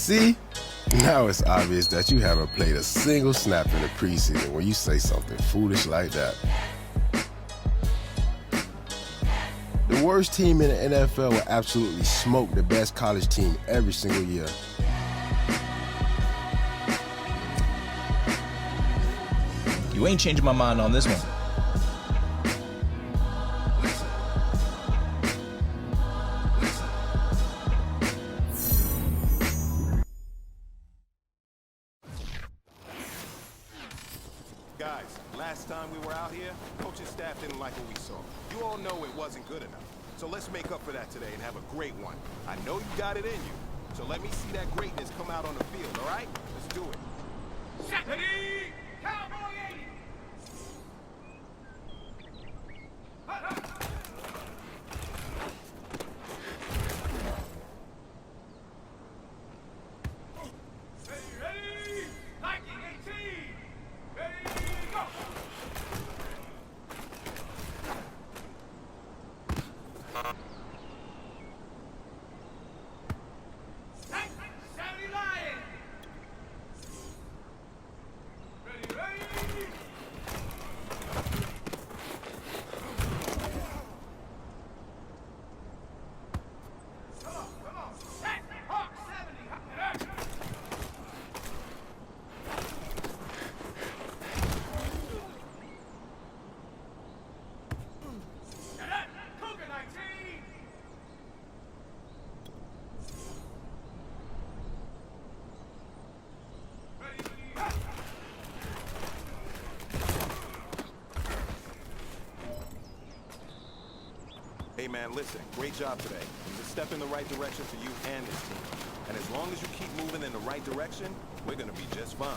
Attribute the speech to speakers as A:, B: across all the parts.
A: See? Now it's obvious that you haven't played a single snap in the preseason when you say something foolish like that. The worst team in the NFL will absolutely smoke the best college team every single year.
B: You ain't changing my mind on this one.
C: Guys, last time we were out here, coaching staff didn't like what we saw. You all know it wasn't good enough. So let's make up for that today and have a great one. I know you got it in you. So let me see that greatness come out on the field, all right? Let's do it.
D: Ready, Cowboy 80! Ready, Viking 18! Ready, go! Saturday Lion! Ready! Come on! Set! Hawk 70! Cougar 19!
C: Hey man, listen, great job today. It's a step in the right direction for you and this team. And as long as you keep moving in the right direction, we're gonna be just fine.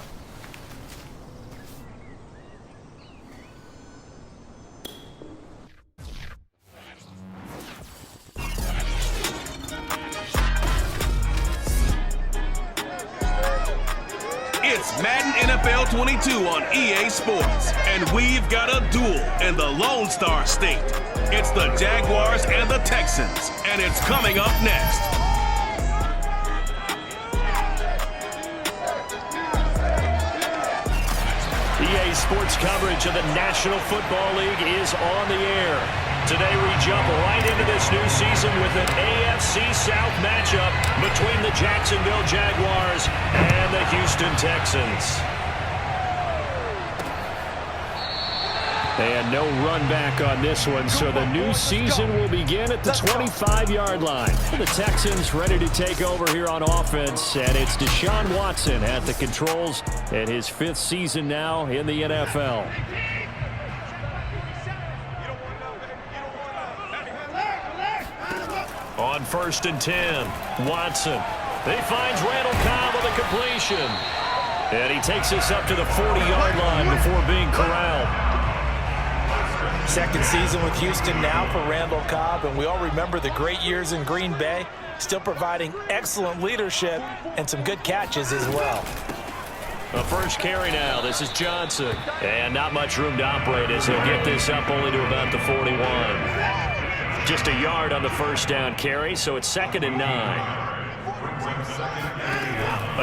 E: It's Madden NFL 22 on EA Sports, and we've got a duel in the Lone Star State. It's the Jaguars and the Texans, and it's coming up next.
F: EA Sports coverage of the National Football League is on the air. Today we jump right into this new season with an AFC South matchup between the Jacksonville Jaguars and the Houston Texans. And no run back on this one, so the new season will begin at the 25-yard line. The Texans ready to take over here on offense, and it's Deshaun Watson at the controls in his 5th season now in the NFL. On 1st and 10, Watson. He finds Randall Cobb with a completion. And he takes us up to the 40-yard line before being corralled.
G: Second season with Houston now for Randall Cobb, and we all remember the great years in Green Bay, still providing excellent leadership and some good catches as well.
F: The first carry now. This is Johnson. And not much room to operate as he'll get this up only to about the 41. Just a yard on the first down carry, so it's 2nd and 9.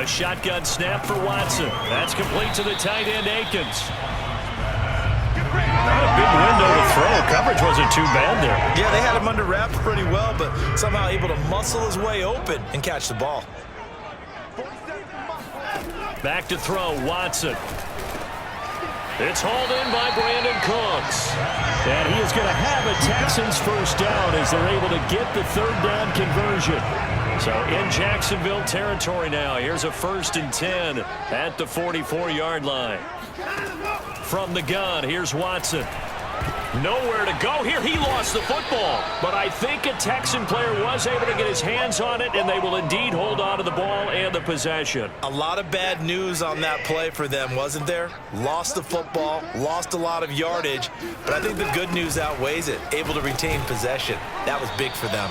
F: A shotgun snap for Watson. That's complete to the tight end, Akins. Not a big window to throw. Coverage wasn't too bad there.
G: Yeah, they had him under wraps pretty well, but somehow able to muscle his way open and catch the ball.
F: Back to throw, Watson. It's hauled in by Brandon Cooks. And he is going to have a Texans first down as they're able to get the 3rd down conversion. So in Jacksonville territory now. Here's a 1st and 10 at the 44-yard line. From the gun, here's Watson. Nowhere to go here. He lost the football. But I think a Texan player was able to get his hands on it, and they will indeed hold on to the ball and the possession.
G: A lot of bad news on that play for them, wasn't there? Lost the football, lost a lot of yardage, but I think the good news outweighs it. Able to retain possession. That was big for them.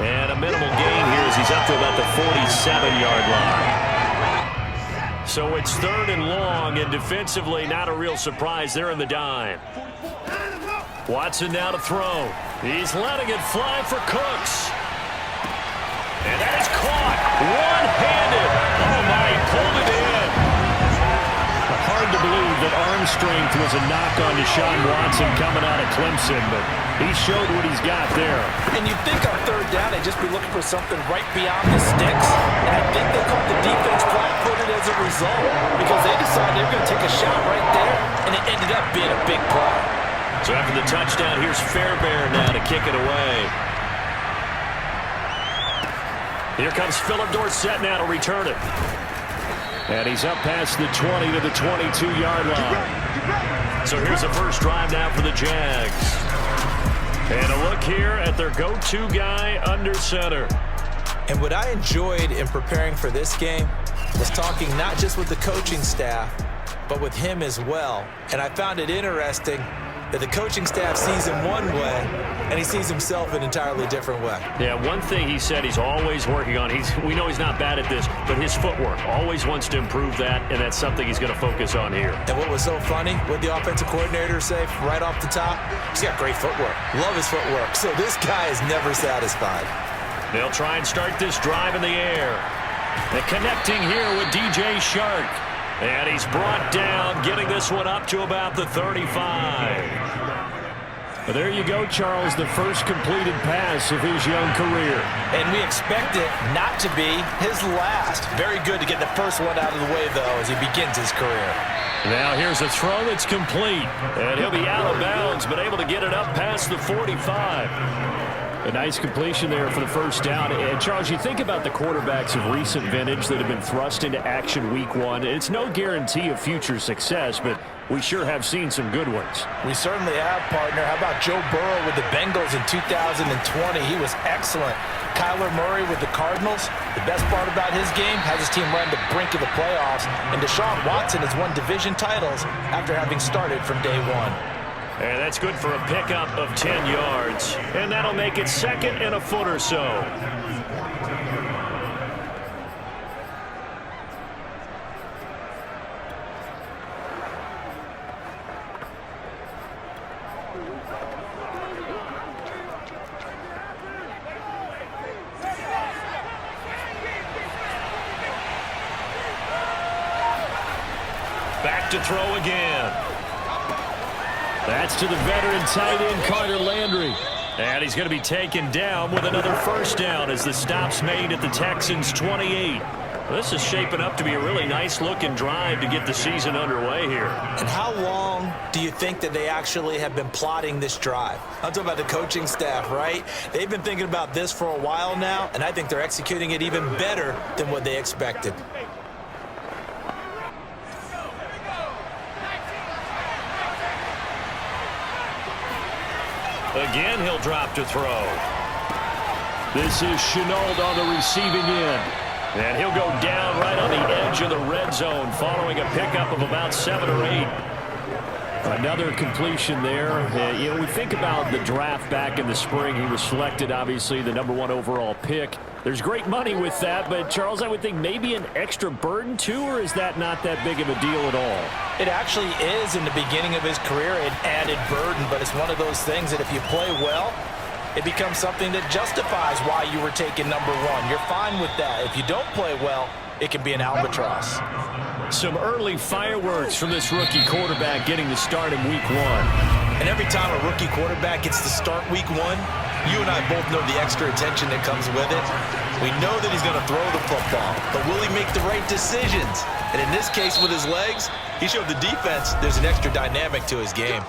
F: And a minimal gain here as he's up to about the 47-yard line. So it's 3rd and long, and defensively not a real surprise there in the dime. Watson now to throw. He's letting it fly for Cooks. And that is caught strength was a knock on Deshaun Watson coming out of Clemson, but he showed what he's got there.
G: And you'd think on third down they'd just be looking for something right beyond the sticks. And I think they caught the defense flat-footed as a result because they decided they were going to take a shot right there, and it ended up being a big play.
F: So after the touchdown, here's Fairbairn now to kick it away. Here comes Philip Dorsett now to return it. And he's up past the 20 to the 22-yard line. So here's the first drive now for the Jags. And a look here at their go-to guy under center.
G: And what I enjoyed in preparing for this game was talking not just with the coaching staff, but with him as well. And I found it interesting that the coaching staff sees him one way, and he sees himself an entirely different way.
F: Yeah, one thing he said he's always working on, we know he's not bad at this, but his footwork, always wants to improve that, and that's something he's going to focus on here.
G: And what was so funny, what the offensive coordinator say right off the top? He's got great footwork. Love his footwork. So this guy is never satisfied.
F: They'll try and start this drive in the air. And connecting here with DJ Shark. And he's brought down, getting this one up to about the 35. But there you go, Charles, the first completed pass of his young career.
G: And we expect it not to be his last. Very good to get the first one out of the way, though, as he begins his career.
F: Now here's a throw that's complete. And he'll be out of bounds, but able to get it up past the 45. A nice completion there for the first down. And, Charles, you think about the quarterbacks of recent vintage that have been thrust into action week one. It's no guarantee of future success, but we sure have seen some good ones.
G: We certainly have, partner. How about Joe Burrow with the Bengals in 2020? He was excellent. Kyler Murray with the Cardinals. The best part about his game has his team right on the brink of the playoffs. And Deshaun Watson has won division titles after having started from day one.
F: And that's good for a pickup of 10 yards. And that'll make it second and a foot or so. Back to throw again. That's to the veteran tight end, Carter Landry. And he's going to be taken down with another first down as the stop's made at the Texans' 28. This is shaping up to be a really nice-looking drive to get the season underway here.
G: And how long do you think that they actually have been plotting this drive? I'm talking about the coaching staff, right? They've been thinking about this for a while now, and I think they're executing it even better than what they expected.
F: Again, he'll drop to throw. This is Chenault on the receiving end. And he'll go down right on the edge of the red zone following a pickup of about 7 or 8. Another completion there. You know, we think about the draft back in the spring. He was selected, obviously, the #1 overall pick. There's great money with that, but, Charles, I would think maybe an extra burden, too, or is that not that big of a deal at all?
G: It actually is in the beginning of his career an added burden, but it's one of those things that if you play well, it becomes something that justifies why you were taken #1. You're fine with that. If you don't play well, it can be an albatross.
F: Some early fireworks from this rookie quarterback getting the start in week 1.
G: And every time a rookie quarterback gets to start week 1, you and I both know the extra attention that comes with it. We know that he's going to throw the football, but will he make the right decisions? And in this case with his legs, he showed the defense there's an extra dynamic to his game.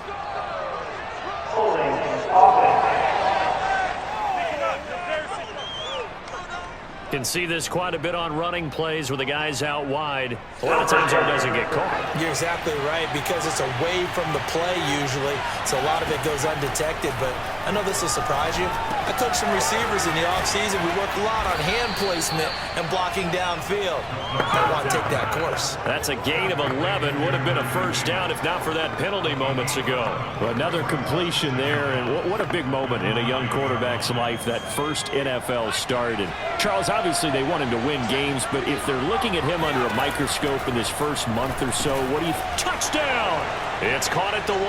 F: Can see this quite a bit on running plays where the guy's out wide. A lot of times it doesn't get caught.
G: You're exactly right, because it's away from the play usually, so a lot of it goes undetected. But I know this will surprise you. I coached some receivers in the offseason. We worked a lot on hand placement and blocking downfield. I want to take that course.
F: That's a gain of 11. Would have been a first down if not for that penalty moments ago. Well, another completion there, and what a big moment in a young quarterback's life, that first NFL start. And Charles, obviously they want him to win games, but if they're looking at him under a microscope in this first month or so, what do you... Touchdown! It's caught at the 1.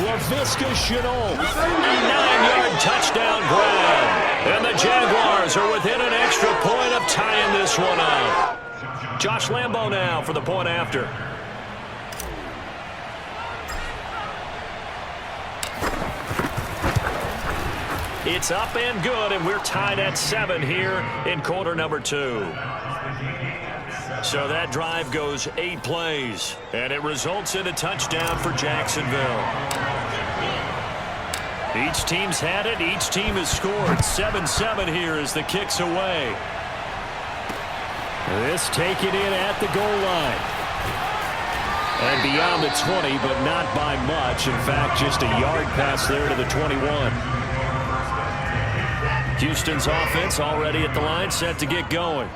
F: Laviska Shenault, a 9-yard touchdown grab. And the Jaguars are within an extra point of tying this one up. Josh Lambo now for the point after. It's up and good, and we're tied at 7 here in quarter number 2. So that drive goes 8 plays, and it results in a touchdown for Jacksonville. Each team's had it. Each team has scored. 7-7 here as the kick's away. This taken in at the goal line. And beyond the 20, but not by much. In fact, just a yard pass there to the 21. Houston's offense already at the line, set to get going.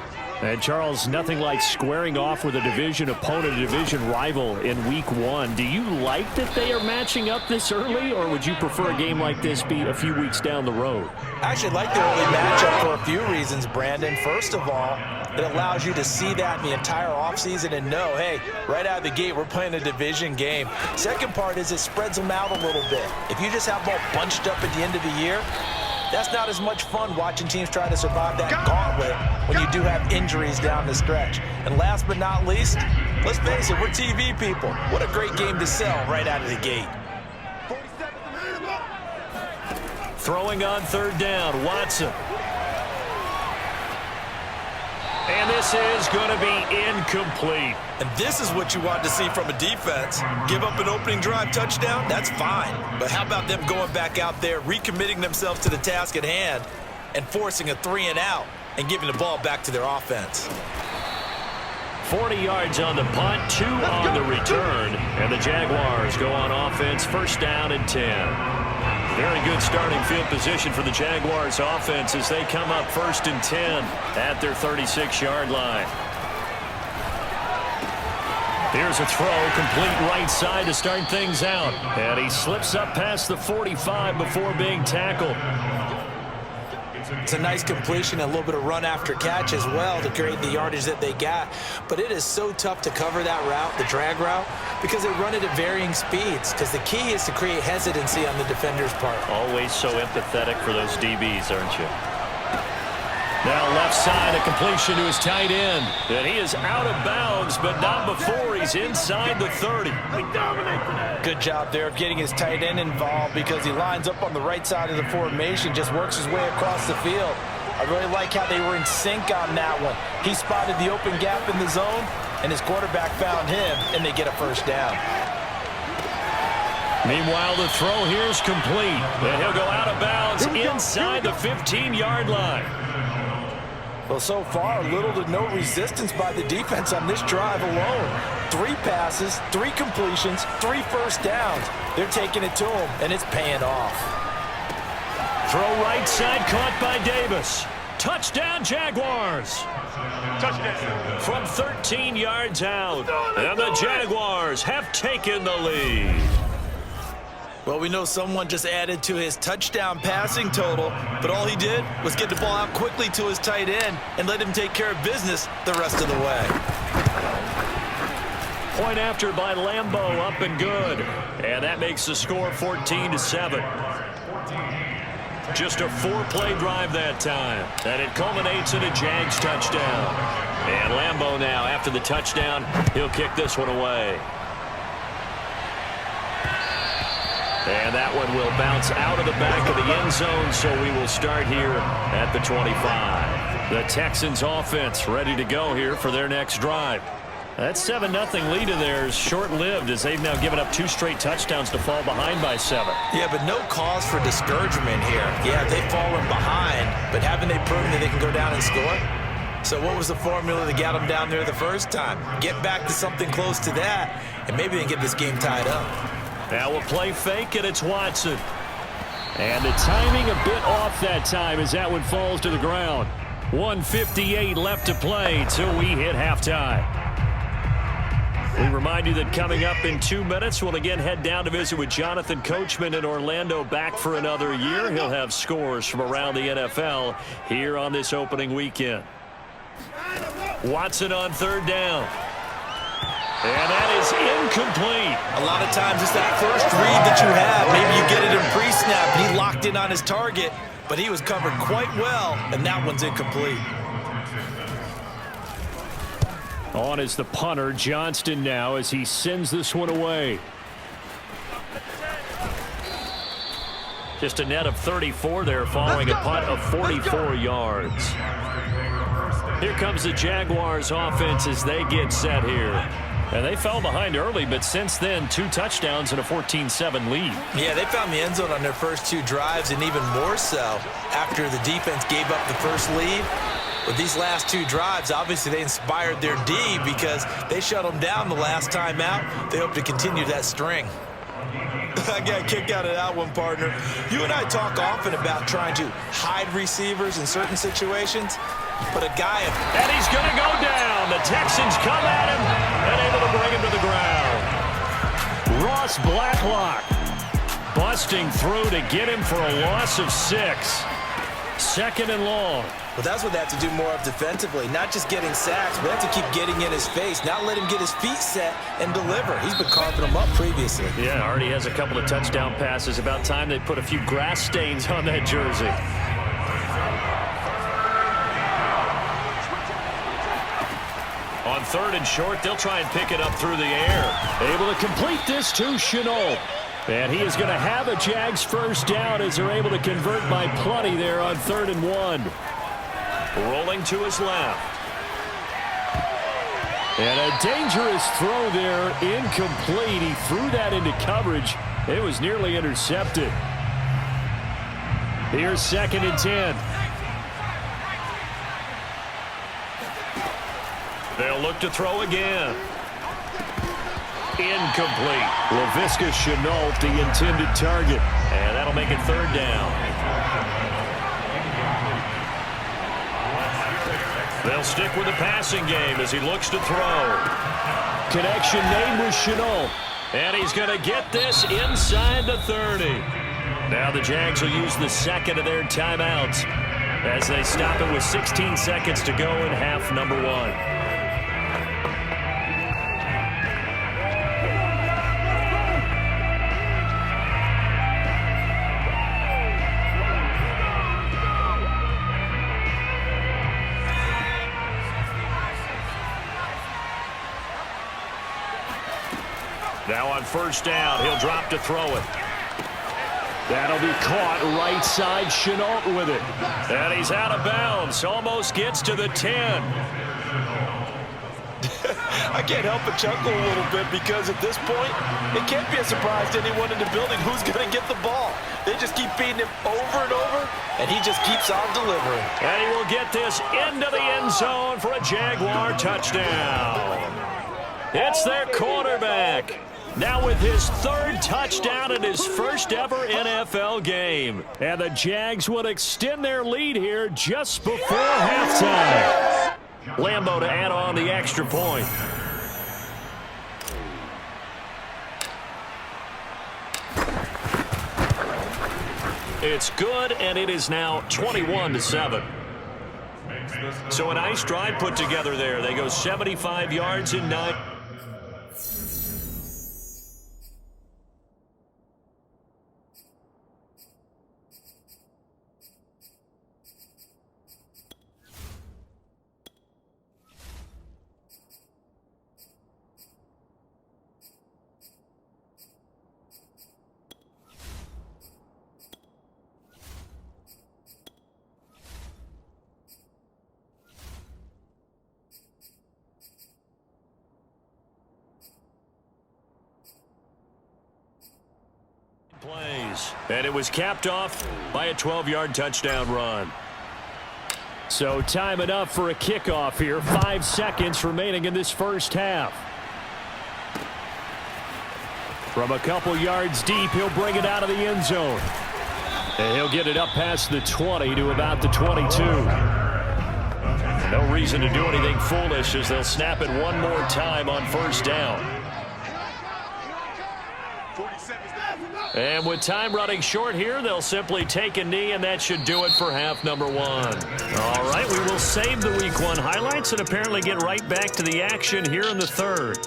F: And, Charles, nothing like squaring off with a division opponent, a division rival in week 1. Do you like that they are matching up this early, or would you prefer a game like this be a few weeks down the road?
G: I actually like the early matchup for a few reasons, Brandon. First of all, it allows you to see that in the entire offseason and know, hey, right out of the gate, we're playing a division game. Second part is it spreads them out a little bit. If you just have them all bunched up at the end of the year, that's not as much fun watching teams try to survive that gauntlet when you do have injuries down the stretch. And last but not least, let's face it, we're TV people. What a great game to sell right out of the gate.
F: Throwing on third down, Watson. And this is going to be incomplete.
G: And this is what you want to see from a defense. Give up an opening drive touchdown, that's fine. But how about them going back out there, recommitting themselves to the task at hand, and forcing a 3-and-out and giving the ball back to their offense?
F: 40 yards on the punt, 2 on the return. And the Jaguars go on offense, first down and 10. Very good starting field position for the Jaguars offense as they come up first and 10 at their 36-yard line. Here's a throw, complete right side to start things out. And he slips up past the 45 before being tackled.
G: It's a nice completion, a little bit of run after catch as well to create the yardage that they got. But it is so tough to cover that route, the drag route, because they run it at varying speeds. Because the key is to create hesitancy on the defender's part.
F: Always so empathetic for those DBs, aren't you? Now left side, a completion to his tight end. And he is out of bounds, but not before he's inside the 30.
G: Good job there of getting his tight end involved because he lines up on the right side of the formation, just works his way across the field. I really like how they were in sync on that one. He spotted the open gap in the zone, and his quarterback found him, and they get a first down.
F: Meanwhile, the throw here is complete. And he'll go out of bounds inside the 15-yard line.
G: Well, so far, little to no resistance by the defense on this drive alone. 3 passes, 3 completions, 3 first downs. They're taking it to him, and it's paying off.
F: Throw right side, caught by Davis. Touchdown, Jaguars. Touchdown. From 13 yards out, and the Jaguars have taken the lead.
G: Well, we know someone just added to his touchdown passing total, but all he did was get the ball out quickly to his tight end and let him take care of business the rest of the way.
F: Point after by Lambeau, up and good. And that makes the score 14-7. Just a 4-play drive that time. And it culminates in a Jags touchdown. And Lambeau now, after the touchdown, he'll kick this one away. And that one will bounce out of the back of the end zone, so we will start here at the 25. The Texans offense ready to go here for their next drive. That 7-0 lead of theirs short-lived as they've now given up 2 straight touchdowns to fall behind by 7.
G: Yeah, but no cause for discouragement here. Yeah, they've fallen behind, but haven't they proven that they can go down and score? So what was the formula that got them down there the first time? Get back to something close to that, and maybe they can get this game tied up.
F: Now a play fake, and it's Watson. And the timing a bit off that time as that one falls to the ground. 1:58 left to play till we hit halftime. We remind you that coming up in 2 minutes, we'll again head down to visit with Jonathan Coachman in Orlando, back for another year. He'll have scores from around the NFL here on this opening weekend. Watson on third down. And that is incomplete.
G: A lot of times it's that first read that you have. Maybe you get it in pre-snap, and he locked in on his target, but he was covered quite well, and that one's incomplete.
F: On is the punter, Johnston now, as he sends this one away. Just a net of 34 there following a punt of 44 yards. Here comes the Jaguars offense as they get set here. And they fell behind early, but since then, 2 touchdowns and a 14-7 lead.
G: Yeah, they found the end zone on their first 2 drives, and even more so after the defense gave up the first lead. With these last 2 drives, obviously they inspired their D because they shut them down the last time out. They hope to continue that string. I got a kick out of that one, partner. You and I talk often about trying to hide receivers in certain situations, but a guy...
F: And he's going to go down. The Texans come at him and able to bring him to the ground. Ross Blacklock busting through to get him for a loss of 6. 2nd and long.
G: Well, that's what they have to do more of defensively, not just getting sacks, but they have to keep getting in his face, not let him get his feet set and deliver. He's been carving them up previously.
F: Yeah, already has a couple of touchdown passes. About time they put a few grass stains on that jersey. On 3rd and short, they'll try and pick it up through the air. Able to complete this to Chenault. And he is going to have a Jags first down as they're able to convert by plenty there on 3rd and 1. Rolling to his left. And a dangerous throw there, incomplete. He threw that into coverage. It was nearly intercepted. Here's 2nd and 10. They'll look to throw again. Incomplete. Laviska Chenault, the intended target. And that'll make it 3rd down. They'll stick with the passing game as he looks to throw. Connection made with Chenault. And he's going to get this inside the 30. Now the Jags will use the 2nd of their timeouts as they stop it with 16 seconds to go in half number 1. Now on 1st down, he'll drop to throw it. That'll be caught right side, Chenault with it. And he's out of bounds, almost gets to the 10.
G: I can't help but chuckle a little bit because at this point, it can't be a surprise to anyone in the building who's going to get the ball. They just keep feeding him over and over, and he just keeps on delivering.
F: And he will get this into the end zone for a Jaguar touchdown. It's their quarterback. Now with his 3rd touchdown in his first ever NFL game. And the Jags will extend their lead here just before halftime. Lambo to add on the extra point. It's good, and it is now 21-7. So a nice drive put together there. They go 75 yards in 9. Plays. And it was capped off by a 12-yard touchdown run. So time enough for a kickoff here. 5 seconds remaining in this first half. From a couple yards deep, he'll bring it out of the end zone. And he'll get it up past the 20 to about the 22. No reason to do anything foolish as they'll snap it one more time on 1st down. And with time running short here, they'll simply take a knee, and that should do it for half number 1. All right, we will save the Week 1 highlights and apparently get right back to the action here in the 3rd.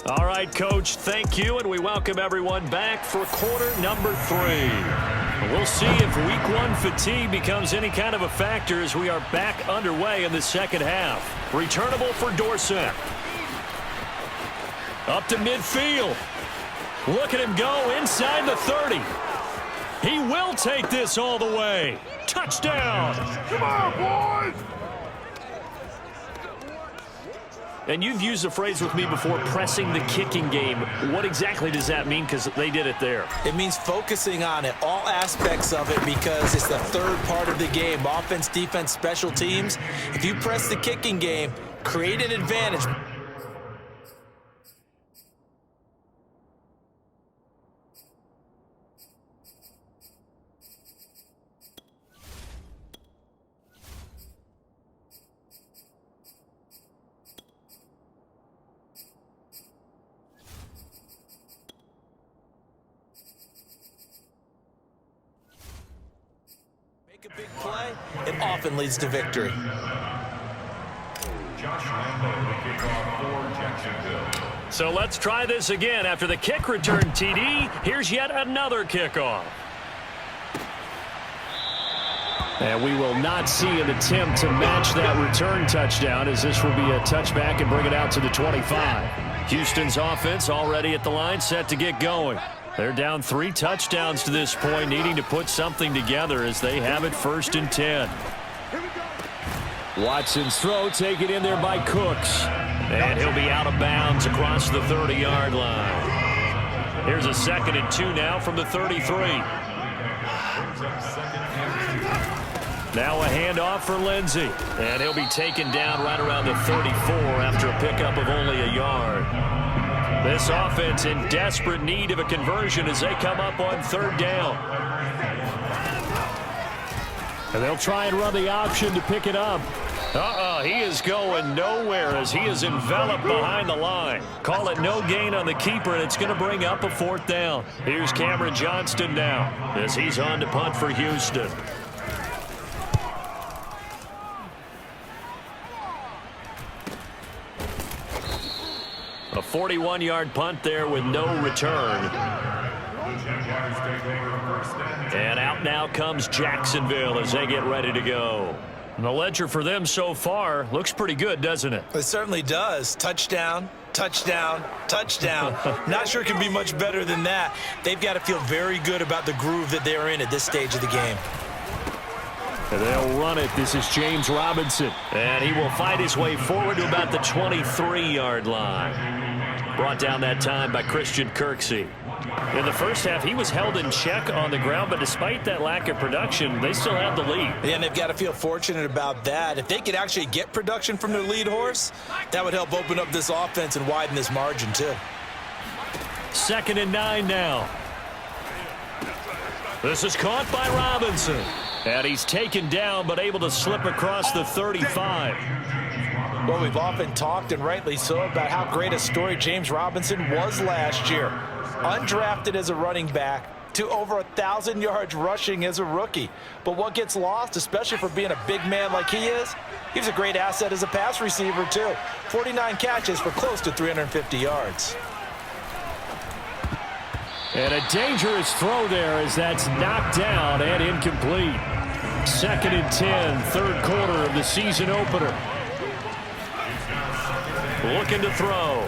F: All right, Coach, thank you, and we welcome everyone back for quarter number 3. We'll see if Week 1 fatigue becomes any kind of a factor as we are back underway in the second half. Returnable for Dorsett. Up to midfield. Look at him go inside the 30. He will take this all the way. Touchdown.
D: Come on, boys!
F: And you've used the phrase with me before, pressing the kicking game. What exactly does that mean? Because they did it there.
G: It means focusing on it, all aspects of it, because it's the third part of the game. Offense, defense, special teams. If you press the kicking game, create an advantage. Make a big play, it often leads to victory.
D: Josh Lambo, the kickoff for Jacksonville.
F: So let's try this again. After the kick return TD, here's yet another kickoff. And we will not see an attempt to match that return touchdown, as this will be a touchback and bring it out to the 25. Houston's offense already at the line, set to get going. They're down 3 touchdowns to this point, needing to put something together as they have it 1st and 10. Watson's throw taken in there by Cooks. And he'll be out of bounds across the 30-yard line. Here's a 2nd and 2 now from the 33. Now a handoff for Lindsey. And he'll be taken down right around the 34 after a pickup of only a yard. This offense in desperate need of a conversion as they come up on 3rd down. And they'll try and run the option to pick it up. He is going nowhere as he is enveloped behind the line. Call it no gain on the keeper, and it's going to bring up a 4th down. Here's Cameron Johnston now as he's on to punt for Houston. A 41-yard punt there with no return. And out now comes Jacksonville as they get ready to go. And the ledger for them so far looks pretty good, doesn't it?
G: It certainly does. Touchdown, touchdown, touchdown. Not sure it can be much better than that. They've got to feel very good about the groove that they're in at this stage of the game.
F: And they'll run it. This is James Robinson. And he will fight his way forward to about the 23-yard line. Brought down that time by Christian Kirksey. In the first half, he was held in check on the ground, but despite that lack of production, they still have the lead.
G: Yeah, and they've got to feel fortunate about that. If they could actually get production from their lead horse, that would help open up this offense and widen this margin, too.
F: 2nd and 9 now. This is caught by Robinson. And he's taken down, but able to slip across the 35.
G: Well, we've often talked, and rightly so, about how great a story James Robinson was last year. Undrafted as a running back to over 1,000 yards rushing as a rookie. But what gets lost, especially for being a big man like he is, he's a great asset as a pass receiver, too. 49 catches for close to 350 yards.
F: And a dangerous throw there as that's knocked down and incomplete. 2nd and 10, 3rd quarter of the season opener. Looking to throw.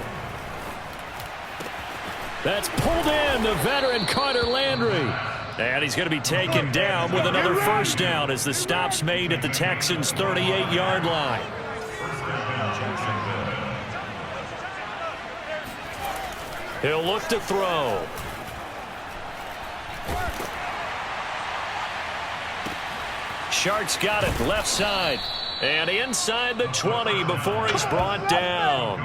F: That's pulled in, the veteran Carter Landry. And he's going to be taken down with another 1st down as the stop's made at the Texans' 38-yard line. He'll look to throw. Shark's got it left side. And inside the 20 before he's brought down.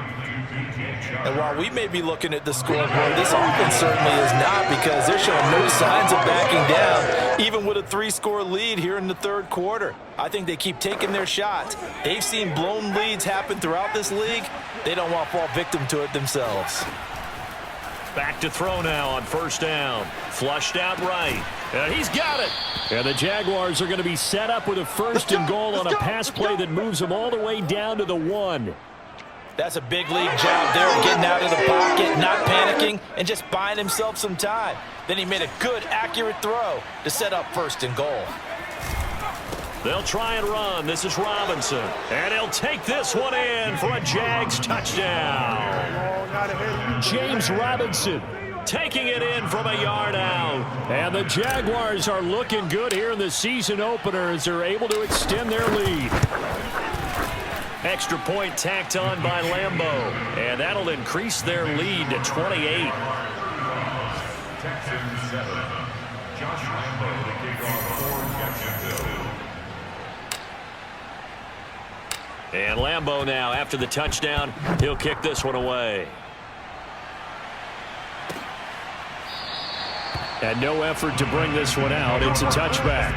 G: And while we may be looking at the scoreboard, this offense certainly is not, because they're showing no signs of backing down, even with a 3-score lead here in the 3rd quarter. I think they keep taking their shots. They've seen blown leads happen throughout this league. They don't want to fall victim to it themselves.
F: Back to throw now on 1st down. Flushed out right. And he's got it. And the Jaguars are going to be set up with a 1st and goal on a pass play that moves them all the way down to the 1.
G: That's a big league job there, getting out of the pocket, not panicking, and just buying himself some time. Then he made a good, accurate throw to set up 1st and goal.
F: They'll try and run. This is Robinson. And he'll take this one in for a Jags touchdown. James Robinson taking it in from a yard out. And the Jaguars are looking good here in the season opener as they're able to extend their lead. Extra point tacked on by Lambeau. And that'll increase their lead to 28.
D: Texans 7. Josh Lambeau to kick off for Jacksonville.
F: And Lambeau now, after the touchdown, he'll kick this one away. And no effort to bring this one out. It's a touchback.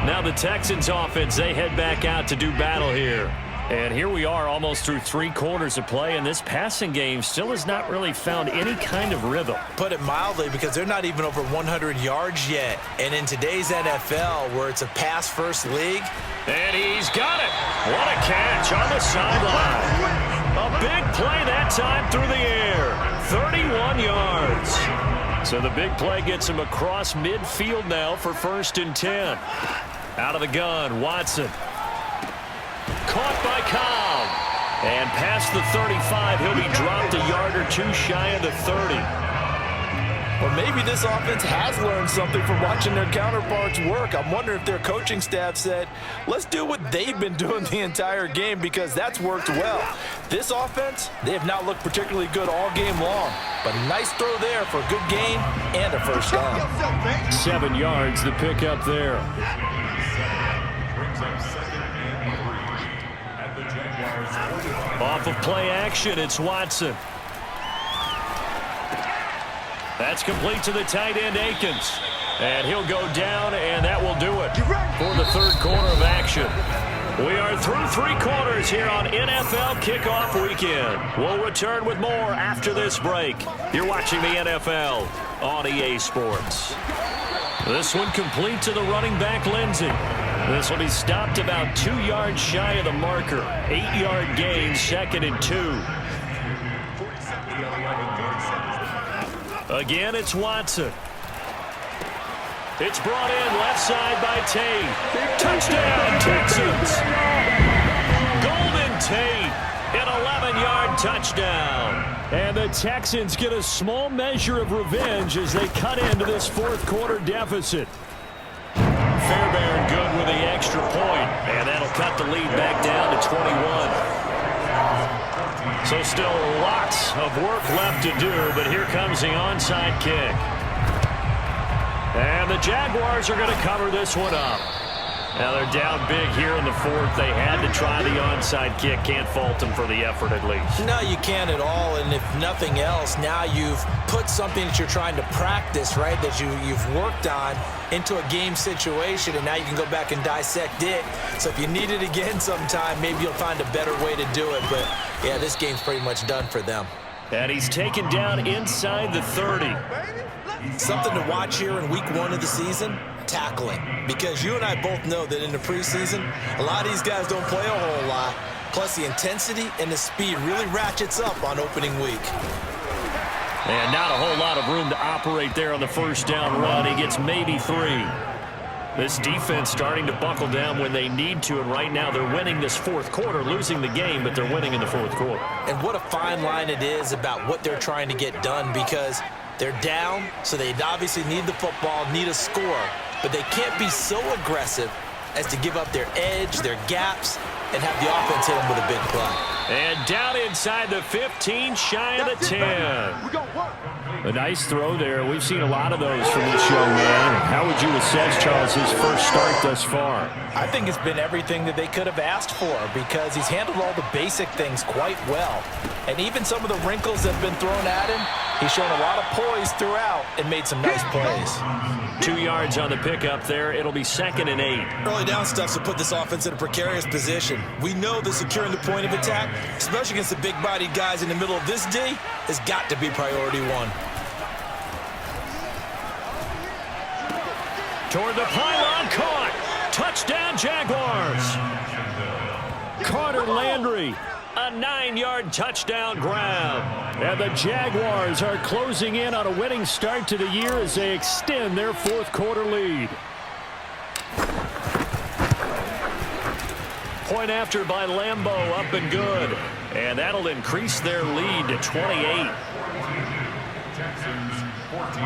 F: Now the Texans offense, they head back out to do battle here. And here we are almost through 3 quarters of play, and this passing game still has not really found any kind of rhythm.
G: Put it mildly, because they're not even over 100 yards yet. And in today's NFL, where it's a pass-first league.
F: And he's got it. What a catch on the sideline. A big play that time through the air. 31 yards. So the big play gets him across midfield now for 1st and 10. Out of the gun, Watson. Caught by Cobb. And past the 35, he'll be dropped a yard or 2 shy of the 30.
G: Or maybe this offense has learned something from watching their counterparts work. I'm wondering if their coaching staff said, let's do what they've been doing the entire game, because that's worked well. This offense, they have not looked particularly good all game long. But a nice throw there for a good gain and a first down.
F: 7 yards, the pickup there.
D: Brings up 2nd and 3 at the Jaguars 45.
F: Off of play action, it's Watson. That's complete to the tight end, Akins. And he'll go down, and that will do it for the 3rd quarter of action. We are through 3 quarters here on NFL Kickoff Weekend. We'll return with more after this break. You're watching the NFL on EA Sports. This one complete to the running back, Lindsey. This will be stopped about 2 yards shy of the marker. 8-yard gain, 2nd and 2. Again, it's Watson. It's brought in left side by Tate. Touchdown, Texans. Golden Tate, an 11-yard touchdown. And the Texans get a small measure of revenge as they cut into this 4th quarter deficit. Fairbairn good with the extra point, and that'll cut the lead back down to 21. So still lots of work left to do, but here comes the onside kick. And the Jaguars are going to cover this one up. Now they're down big here in the 4th. They had to try the onside kick. Can't fault them for the effort at least.
G: No, you can't at all. And if nothing else, now you've put something that you're trying to practice, right, that you've worked on into a game situation, and now you can go back and dissect it. So if you need it again sometime, maybe you'll find a better way to do it. But, yeah, this game's pretty much done for them.
F: And he's taken down inside the 30.
G: Something to watch here in week 1 of the season, tackling. Because you and I both know that in the preseason, a lot of these guys don't play a whole lot. Plus, the intensity and the speed really ratchets up on opening week.
F: And not a whole lot of room to operate there on the first down run. He gets maybe 3. This defense starting to buckle down when they need to, and right now they're winning this 4th quarter, losing the game, but they're winning in the 4th quarter.
G: And what a fine line it is about what they're trying to get done, because they're down, so they obviously need the football, need a score, but they can't be so aggressive as to give up their edge, their gaps, and have the offense hit them with a big play.
F: And down inside the 15, shy of the 10. A nice throw there. We've seen a lot of those from this young man. How would you assess, Charles, his first start thus far?
G: I think it's been everything that they could have asked for, because he's handled all the basic things quite well. And even some of the wrinkles that have been thrown at him, he's shown a lot of poise throughout and made some nice plays.
F: 2 yards on the pickup there. It'll be 2nd and 8.
G: Early down stuff's to put this offense in a precarious position. We know that securing the point of attack, especially against the big-bodied guys in the middle of this D, has got to be priority 1.
F: Toward the pylon, caught. Touchdown, Jaguars. Carter Landry, a 9-yard touchdown grab. And the Jaguars are closing in on a winning start to the year as they extend their 4th quarter lead. Point after by Lambeau, up and good. And that'll increase their lead to 28.
D: Texans 14.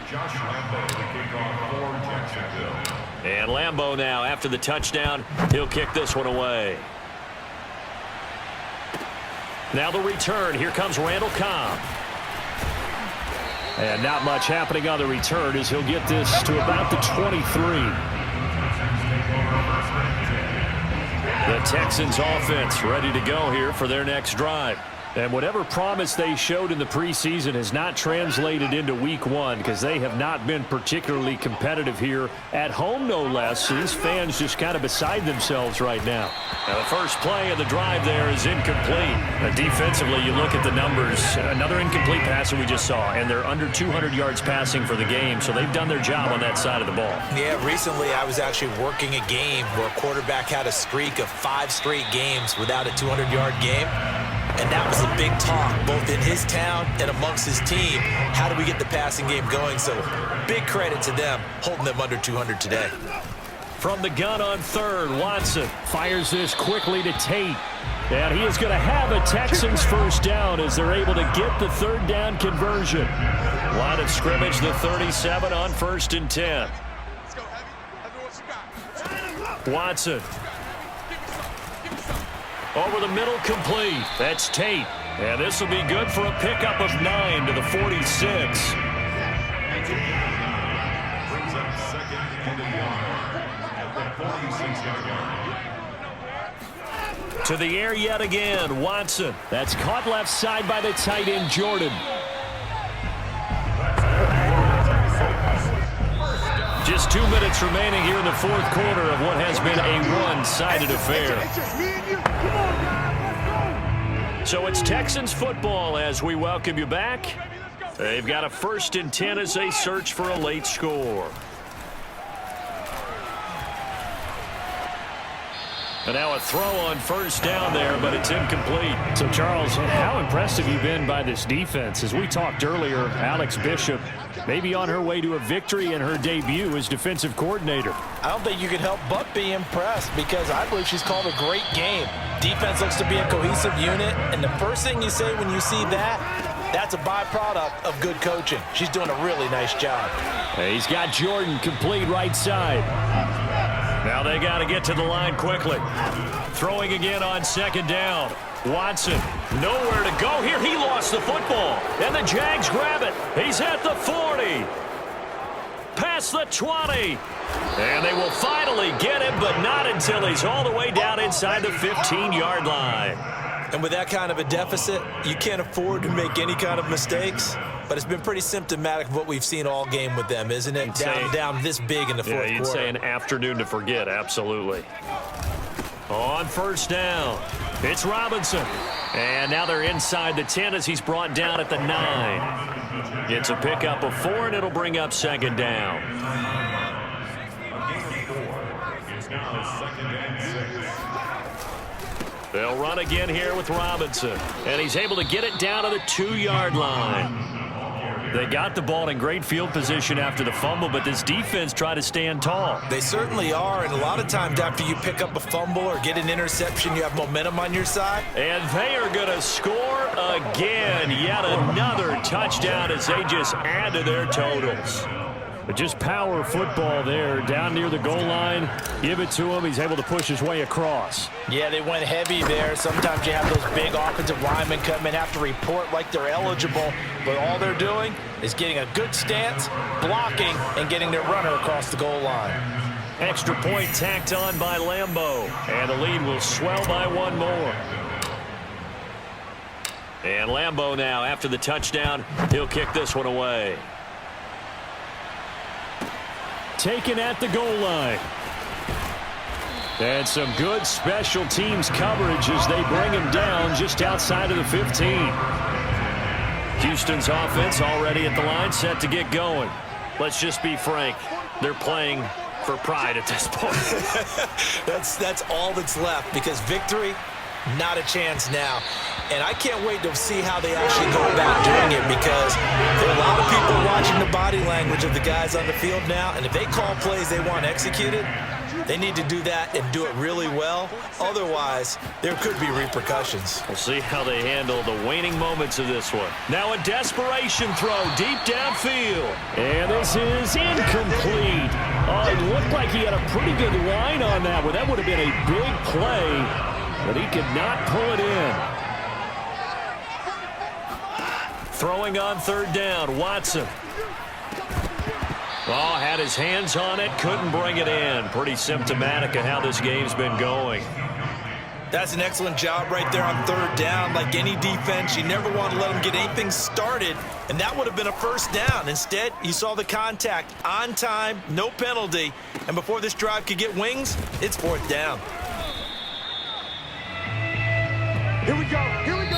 D: Josh Lambeau, the kickoff for Jacksonville.
F: And Lambeau now, after the touchdown, he'll kick this one away. Now the return. Here comes Randall Cobb. And not much happening on the return as he'll get this to about the 23. The Texans offense ready to go here for their next drive. And whatever promise they showed in the preseason has not translated into week one because they have not been particularly competitive here at home, no less. So these fans just kind of beside themselves right now. Now the first play of the drive there is incomplete. Defensively, you look at the numbers. Another incomplete pass that we just saw, and they're under 200 yards passing for the game. So they've done their job on that side of the ball.
G: Yeah, recently I was actually working a game where a quarterback had a streak of 5 straight games without a 200-yard game. And that was a big talk, both in his town and amongst his team. How do we get the passing game going? So big credit to them, holding them under 200 today.
F: From the gun on third, Watson fires this quickly to Tate. And he is going to have a Texans first down as they're able to get the third down conversion. Line of scrimmage, the 37 on 1st and 10. Watson. Over the middle, complete. That's Tate. And this will be good for a pickup of 9 to the 46.
D: Brings up second and 1 at the 46-yard line.
F: To the air yet again, Watson. That's caught left side by the tight end, Jordan. Just 2 minutes remaining here in the fourth quarter of what has been a one-sided affair. So it's Texans football as we welcome you back. They've got a 1st and 10 as they search for a late score. And now a throw on first down there, but it's incomplete.
H: So, Charles, how impressed have you been by this defense? As we talked earlier, Alex Bishop maybe on her way to a victory in her debut as defensive coordinator.
G: I don't think you can help but be impressed because I believe she's called a great game. Defense looks to be a cohesive unit, and the first thing you say when you see that, that's a byproduct of good coaching. She's doing a really nice job.
F: He's got Jordan complete right side. Now they got to get to the line quickly. Throwing again on 2nd down. Watson, nowhere to go here. He lost the football, and the Jags grab it. He's at the 40. Past the 20. And they will finally get him, but not until he's all the way down inside the 15-yard line.
G: And with that kind of a deficit, you can't afford to make any kind of mistakes. But it's been pretty symptomatic of what we've seen all game with them, isn't it? Down this big in the fourth quarter.
F: You'd say an afternoon to forget, absolutely. On 1st down, it's Robinson. And now they're inside the 10 as he's brought down at the 9. It's a pickup of 4, and it'll bring up 2nd down.
D: It's now 2nd and 6.
F: They'll run again here with Robinson. And he's able to get it down to the 2-yard line. They got the ball in great field position after the fumble, but this defense tried to stand tall.
G: They certainly are, and a lot of times after you pick up a fumble or get an interception, you have momentum on your side.
F: And they are going to score again. Yet another touchdown as they just add to their totals.
H: But just power football there, down near the goal line. Give it to him. He's able to push his way across.
G: Yeah, they went heavy there. Sometimes you have those big offensive linemen come in, have to report like they're eligible. But all they're doing is getting a good stance, blocking, and getting their runner across the goal line.
F: Extra point tacked on by Lambeau. And the lead will swell by 1 more. And Lambeau now, after the touchdown, he'll kick this one away.
H: Taken at the goal line. And some good special teams coverage as they bring him down just outside of the 15.
F: Houston's offense already at the line, set to get going. Let's just be frank. They're playing for pride at this point.
G: That's all that's left because victory, not a chance now. And I can't wait to see how they actually go about doing it because there are a lot of people watching the body language of the guys on the field now, and if they call plays they want executed, They need to do that and do it really well. Otherwise, there could be repercussions.
F: We'll see how they handle the waning moments of this one. Now a desperation throw deep downfield. And this is incomplete. Oh, it looked like he had a pretty good line on that one. That would have been a big play, but he could not pull it in. Throwing on third down, Watson. Oh, had his hands on it, couldn't bring it in. Pretty symptomatic of how this game's been going.
G: That's an excellent job right there on third down. Like any defense, you never want to let them get anything started, and that would have been a first down. Instead, you saw the contact on time, no penalty, and before this drive could get wings, it's fourth down.
D: Here we go. Here we go.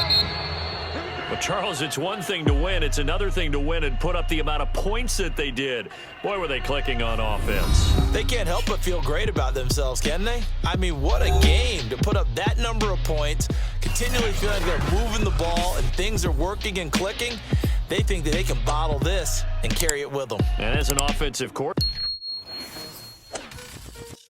F: But, Charles, it's one thing to win. It's another thing to win and put up the amount of points that they did. Boy, were they clicking on offense.
G: They can't help but feel great about themselves, can they? I mean, what a game to put up that number of points, continually feeling like they're moving the ball and things are working and clicking. They think that they can bottle this and carry it with them.
F: And as an offensive coordinator.